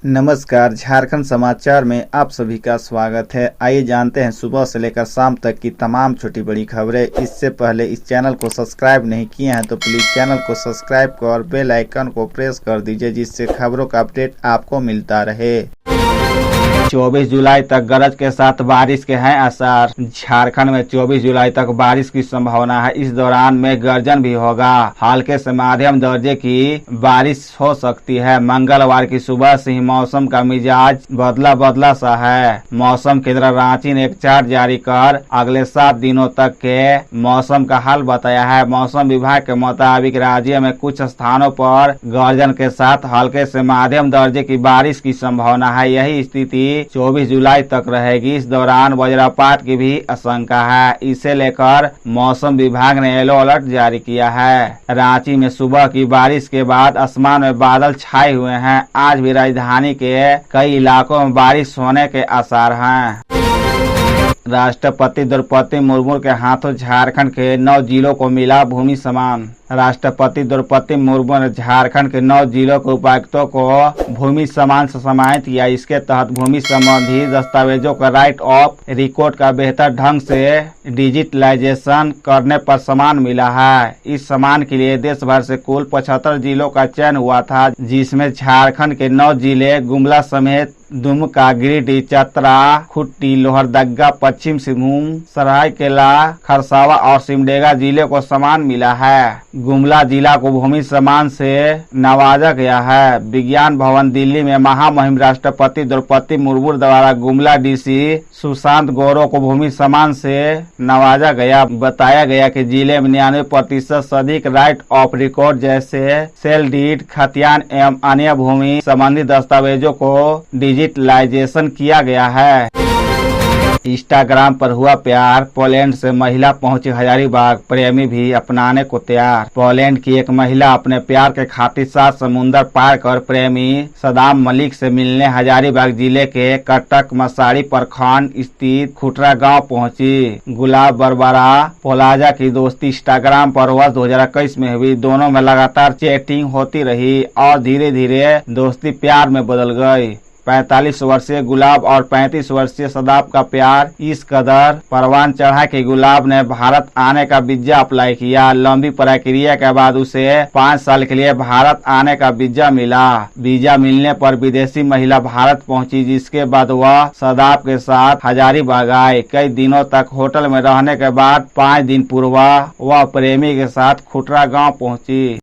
नमस्कार, झारखंड समाचार में आप सभी का स्वागत है। आइए जानते हैं सुबह से लेकर शाम तक की तमाम छोटी बड़ी खबरें। इससे पहले इस चैनल को सब्सक्राइब नहीं किए हैं तो प्लीज चैनल को सब्सक्राइब कर और बेल आइकन को प्रेस कर दीजिए, जिससे खबरों का अपडेट आपको मिलता रहे। 24 जुलाई तक गरज के साथ बारिश के हैं आसार। झारखंड में 24 जुलाई तक बारिश की संभावना है। इस दौरान में गर्जन भी होगा। हल्के से मध्यम दर्जे की बारिश हो सकती है। मंगलवार की सुबह से ही मौसम का मिजाज बदला बदला सा है। मौसम केंद्र रांची ने एक चार्ट जारी कर अगले 7 दिनों तक के मौसम का हाल बताया है। मौसम विभाग के मुताबिक राज्य में कुछ स्थानों पर गर्जन के साथ हल्के से मध्यम दर्जे की बारिश की संभावना है। यही स्थिति 24 जुलाई तक रहेगी। इस दौरान वज्रपात की भी आशंका है। इसे लेकर मौसम विभाग ने येलो अलर्ट जारी किया है। रांची में सुबह की बारिश के बाद आसमान में बादल छाए हुए हैं। आज भी राजधानी के कई इलाकों में बारिश होने के आसार हैं। राष्ट्रपति द्रौपदी मुर्मू के हाथों झारखंड के 9 जिलों को मिला भूमि समान। राष्ट्रपति द्रौपदी मुर्मू ने झारखंड के 9 जिलों के उपायुक्तों को भूमि समान से सम्मानित किया। इसके तहत भूमि संबंधी दस्तावेजों का राइट ऑफ रिकॉर्ड का बेहतर ढंग से डिजिटलाइजेशन करने पर सम्मान मिला है। इस सम्मान के लिए देश भर से कुल 75 जिलों का चयन हुआ था, जिसमें झारखंड के 9 जिले गुमला समेत दुमका, गिरिडीह, चतरा, खूंटी, लोहरदगा, पश्चिम सिंहभूम, सरायकेला, खरसावा और सिमडेगा जिले को सम्मान मिला है। गुमला जिला को भूमि सम्मान से नवाजा गया है। विज्ञान भवन दिल्ली में महामहिम राष्ट्रपति द्रौपदी मुर्मू द्वारा गुमला डीसी सुशांत गौरव को भूमि सम्मान से नवाजा गया। बताया गया कि जिले में 99% से अधिक राइट ऑफ रिकॉर्ड जैसे सेल डीड, खतियान एवं अन्य भूमि संबंधी दस्तावेजों को डिजिटलाइजेशन किया गया है। इंस्टाग्राम पर हुआ प्यार, पोलैंड से महिला पहुंची हजारीबाग, प्रेमी भी अपनाने को तैयार। पोलैंड की एक महिला अपने प्यार के खातिर 7 समुंदर पार कर प्रेमी सदाम मलिक से मिलने हजारीबाग जिले के कटक मसाड़ी प्रखंड स्थित खुटरा गांव पहुंची। गुलाब बरबरा पोलाजा की दोस्ती इंस्टाग्राम पर वर्ष 2021 में हुई। दोनों में लगातार चैटिंग होती रही और धीरे धीरे दोस्ती प्यार में बदल गई। 45 वर्षीय गुलाब और 35 वर्षीय सदाब का प्यार इस कदर परवान चढ़ा कि गुलाब ने भारत आने का वीजा अप्लाई किया। लंबी प्रक्रिया के बाद उसे 5 साल के लिए भारत आने का वीजा मिला। वीजा मिलने पर विदेशी महिला भारत पहुंची, जिसके बाद वह सदाब के साथ हजारीबाग आई। कई दिनों तक होटल में रहने के बाद 5 दिन पूर्व वह प्रेमी के साथ खुटरा गाँव पहुँची।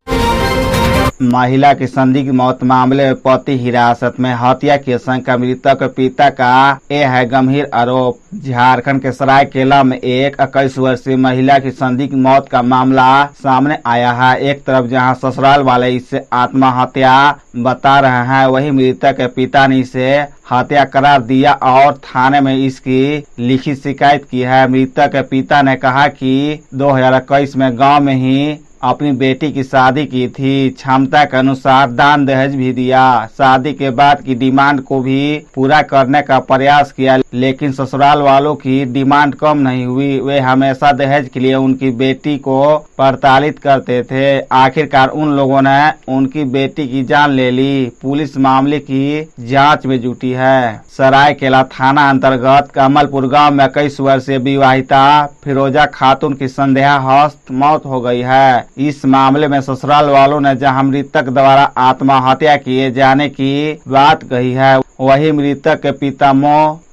महिला की संदिग्ध मौत मामले में पति हिरासत में, हत्या की आशंका, मृतक पिता का ये है गंभीर आरोप। झारखंड के सरायकेला में एक 21 वर्षीय महिला की संदिग्ध मौत का मामला सामने आया है। एक तरफ जहां ससुराल वाले इसे आत्महत्या बता रहे हैं, वहीं मृतक के पिता ने इसे हत्या करार दिया और थाने में इसकी लिखित शिकायत की है। मृतक के पिता ने कहा कि 2021 में गाँव में ही अपनी बेटी की शादी की थी। क्षमता के अनुसार दान दहेज भी दिया। शादी के बाद की डिमांड को भी पूरा करने का प्रयास किया, लेकिन ससुराल वालों की डिमांड कम नहीं हुई। वे हमेशा दहेज के लिए उनकी बेटी को प्रताड़ित करते थे। आखिरकार उन लोगों ने उनकी बेटी की जान ले ली। पुलिस मामले की जांच में जुटी है। सरायकेला थाना अंतर्गत कमलपुर गांव में 21 वर्षीय विवाहिता फिरोजा खातून की संदेहास्पद मौत हो गई है। इस मामले में ससुराल वालों ने जहां मृतक द्वारा आत्महत्या किए जाने की बात कही है, वही मृतक के पिता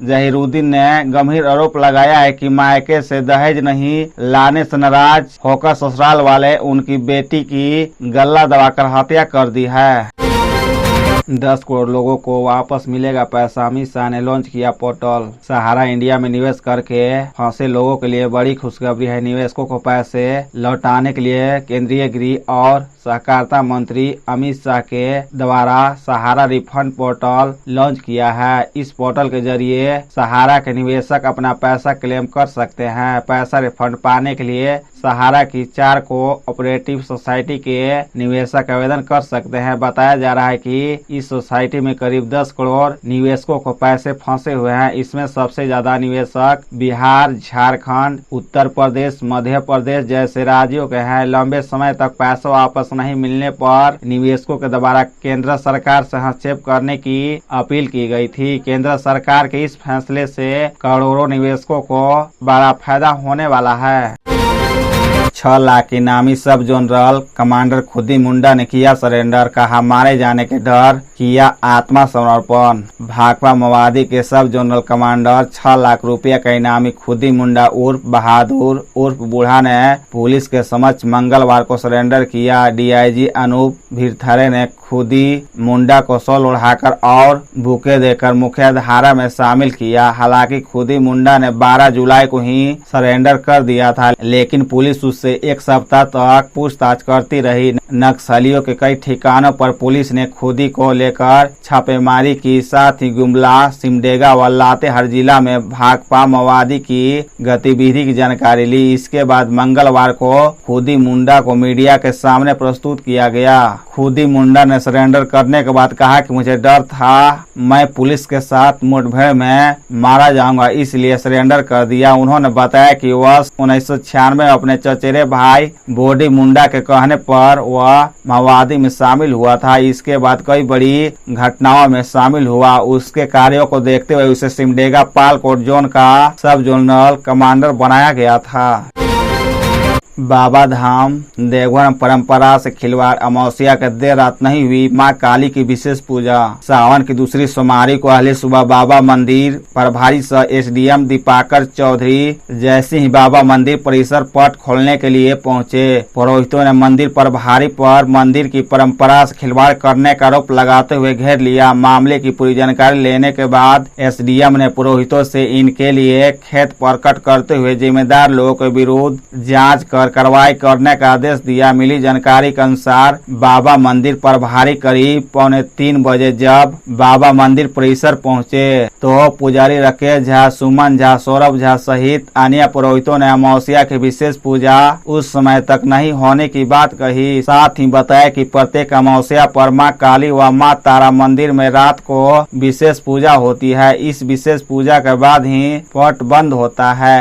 जहीरुद्दीन ने गंभीर आरोप लगाया है कि मायके से दहेज नहीं लाने से नाराज होकर ससुराल वाले उनकी बेटी की गला दबाकर हत्या कर दी है। 10 करोड़ लोगों को वापस मिलेगा पैसा, अमित शाह ने लॉन्च किया पोर्टल। सहारा इंडिया में निवेश करके फंसे लोगों के लिए बड़ी खुशखबरी है। निवेशकों को पैसे लौटाने के लिए केंद्रीय गृह और सहकारिता मंत्री अमित शाह के द्वारा सहारा रिफंड पोर्टल लॉन्च किया है। इस पोर्टल के जरिए सहारा के निवेशक अपना पैसा क्लेम कर सकते हैं। पैसा रिफंड पाने के लिए सहारा की 4 को ऑपरेटिव सोसाइटी के निवेशक आवेदन कर सकते हैं। बताया जा रहा है कि इस सोसाइटी में करीब 10 करोड़ निवेशकों को पैसे फंसे हुए हैं। इसमें सबसे ज्यादा निवेशक बिहार, झारखंड, उत्तर प्रदेश, मध्य प्रदेश जैसे राज्यों के हैं। लंबे समय तक पैसा वापस नहीं मिलने पर निवेशकों के द्वारा केंद्र सरकार से हस्तक्षेप करने की अपील की गई थी। केंद्र सरकार के इस फैसले से करोड़ों निवेशकों को बड़ा फायदा होने वाला है। 6 लाख इनामी सब जनरल कमांडर खुदी मुंडा ने किया सरेंडर, कहा मारे जाने के डर किया आत्मसमर्पण। भाकपा माओवादी के सब जनरल कमांडर 6 लाख रुपए का इनामी खुदी मुंडा उर्फ बहादुर उर्फ बूढ़ा ने पुलिस के समक्ष मंगलवार को सरेंडर किया। डीआईजी अनूप भिरथरे ने खुदी मुंडा को शॉल ओढ़ाकर और बुके देकर मुख्य धारा में शामिल किया। हालांकि खुदी मुंडा ने 12 जुलाई को ही सरेंडर कर दिया था, लेकिन पुलिस उससे एक सप्ताह तक पूछताछ करती रही। नक्सलियों के कई ठिकानों पर पुलिस ने खुदी को लेकर छापेमारी की। साथ ही गुमला, सिमडेगा व लातेहार जिला में भाकपा माओवादी की गतिविधि की जानकारी ली। इसके बाद मंगलवार को खुदी मुंडा को मीडिया के सामने प्रस्तुत किया गया। खुदी मुंडा ने सरेंडर करने के बाद कहा कि मुझे डर था मैं पुलिस के साथ मुठभेड़ में मारा जाऊंगा, इसलिए सरेंडर कर दिया। उन्होंने बताया कि वर्ष 1996 में अपने चचेरे भाई बोडी मुंडा के कहने पर वह माओवादी में शामिल हुआ था। इसके बाद कई बड़ी घटनाओं में शामिल हुआ। उसके कार्यों को देखते हुए उसे सिमडेगा पालकोट जोन का सब जोनल कमांडर बनाया गया था। बाबा धाम देवघर परंपरा से खिलवाड़, अमावस्या के देर रात नहीं हुई मां काली की विशेष पूजा। सावन की दूसरी सोमवारी को अहले सुबह बाबा मंदिर प्रभारी सह एसडीएम दीपाकर चौधरी जैसे ही बाबा मंदिर परिसर पट खोलने के लिए पहुंचे। पुरोहितों ने मंदिर प्रभारी पर मंदिर की परंपरा से खिलवाड़ करने का आरोप लगाते हुए घेर लिया। मामले की पूरी जानकारी लेने के बाद एसडीएम ने पुरोहितों से इनके लिए खेत प्रकट करते हुए जिम्मेदार लोगों के विरुद्ध जाँच कर कार्रवाई करने का आदेश दिया। मिली जानकारी के अनुसार बाबा मंदिर प्रभारी करीब 2:45 बजे जब बाबा मंदिर परिसर पहुंचे तो पुजारी राकेश झा, सुमन झा, सौरभ झा सहित अन्य पुरोहितों ने अमावस्या की विशेष पूजा उस समय तक नहीं होने की बात कही। साथ ही बताया कि प्रत्येक अमावस्या पर मां काली व मां तारा मंदिर में रात को विशेष पूजा होती है। इस विशेष पूजा के बाद ही पट बंद होता है।